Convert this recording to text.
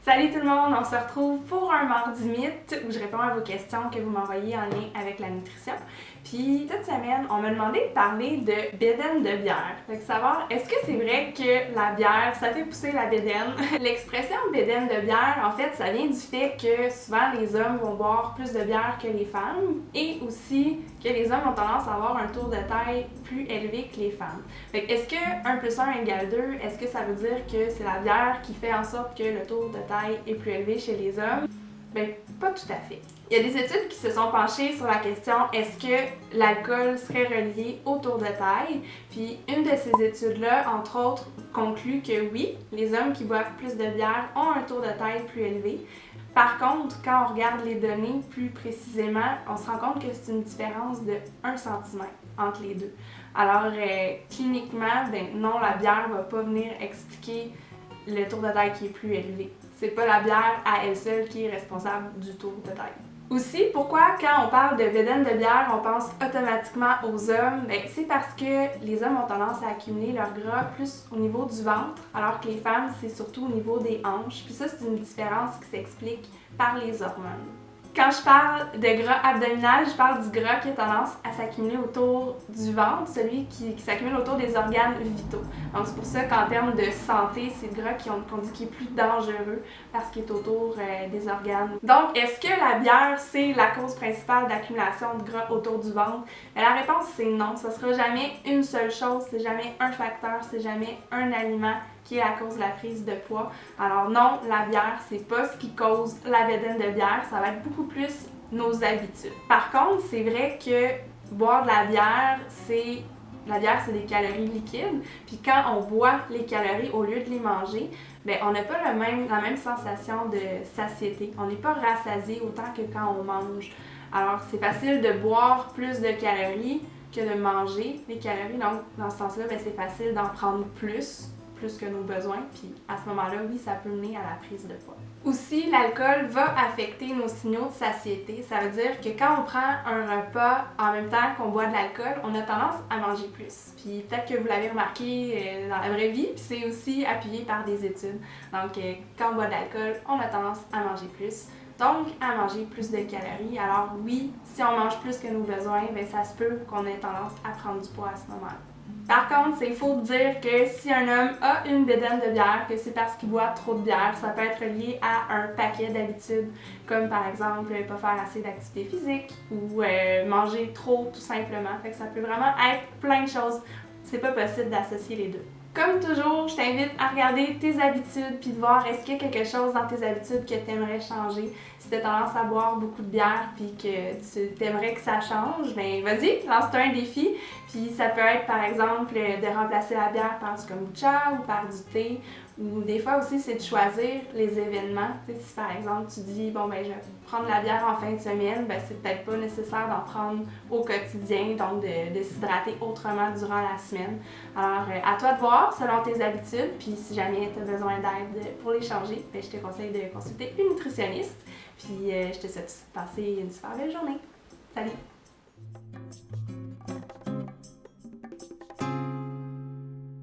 Salut tout le monde, on se retrouve pour un mardi mythe où je réponds à vos questions que vous m'envoyez en lien avec la nutrition. Puis cette semaine, on m'a demandé de parler de bédaine de bière. Fait que savoir, est-ce que c'est vrai que la bière, ça fait pousser la bédaine? L'expression bédaine de bière, en fait, ça vient du fait que souvent les hommes vont boire plus de bière que les femmes et aussi que les hommes ont tendance à avoir un tour de taille plus élevé que les femmes. Fait que est-ce que 1 + 1 = 2, est-ce que ça veut dire que c'est la bière qui fait en sorte que le tour de taille est plus élevé chez les hommes? Ben, pas tout à fait. Il y a des études qui se sont penchées sur la question est-ce que l'alcool serait relié au tour de taille? Puis une de ces études-là, entre autres, conclut que oui, les hommes qui boivent plus de bière ont un tour de taille plus élevé. Par contre, quand on regarde les données plus précisément, on se rend compte que c'est une différence de 1 cm entre les deux. Alors, cliniquement, ben non, la bière va pas venir expliquer le tour de taille qui est plus élevé. C'est pas la bière à elle seule qui est responsable du tour de taille. Aussi, pourquoi quand on parle de bédaine de bière, on pense automatiquement aux hommes? Ben, c'est parce que les hommes ont tendance à accumuler leur gras plus au niveau du ventre, alors que les femmes, c'est surtout au niveau des hanches. Puis ça, c'est une différence qui s'explique par les hormones. Quand je parle de gras abdominal, je parle du gras qui a tendance à s'accumuler autour du ventre, celui qui s'accumule autour des organes vitaux. Donc c'est pour ça qu'en termes de santé, c'est le gras qu'on dit qui est plus dangereux parce qu'il est autour des organes. Donc est-ce que la bière, c'est la cause principale d'accumulation de gras autour du ventre? Mais la réponse c'est non, ça sera jamais une seule chose, c'est jamais un facteur, c'est jamais un aliment qui est à cause de la prise de poids. Alors non, la bière, c'est pas ce qui cause la bédaine de bière, ça va être beaucoup plus nos habitudes. Par contre, c'est vrai que boire de la bière, c'est des calories liquides, puis quand on boit les calories au lieu de les manger, bien, on n'a pas la même sensation de satiété. On n'est pas rassasié autant que quand on mange. Alors, c'est facile de boire plus de calories que de manger les calories. Donc, dans ce sens-là, bien, c'est facile d'en prendre plus que nos besoins, puis à ce moment-là, oui, ça peut mener à la prise de poids. Aussi, l'alcool va affecter nos signaux de satiété. Ça veut dire que quand on prend un repas en même temps qu'on boit de l'alcool, on a tendance à manger plus. Puis peut-être que vous l'avez remarqué dans la vraie vie, puis c'est aussi appuyé par des études. Donc, quand on boit de l'alcool, on a tendance à manger plus. Donc, à manger plus de calories. Alors oui, si on mange plus que nos besoins, bien, ça se peut qu'on ait tendance à prendre du poids à ce moment-là. Par contre, c'est faux de dire que si un homme a une bédaine de bière, que c'est parce qu'il boit trop de bière. Ça peut être lié à un paquet d'habitudes, comme par exemple pas faire assez d'activité physique ou manger trop tout simplement. Fait que ça peut vraiment être plein de choses. C'est pas possible d'associer les deux. Comme toujours, je t'invite à regarder tes habitudes puis de voir est-ce qu'il y a quelque chose dans tes habitudes que tu aimerais changer. Si tu as tendance à boire beaucoup de bière puis que tu aimerais que ça change, ben vas-y, lance-toi un défi. Puis ça peut être par exemple de remplacer la bière par du kombucha ou par du thé. Ou des fois aussi, c'est de choisir les événements. Tu sais, si par exemple tu dis bon ben je vais prendre la bière en fin de semaine, ben c'est peut-être pas nécessaire d'en prendre au quotidien, donc de s'hydrater autrement durant la semaine. Alors à toi de voir selon tes habitudes, puis si jamais tu as besoin d'aide pour les changer, ben, je te conseille de consulter une nutritionniste. Puis je te souhaite de passer une super belle journée. Salut!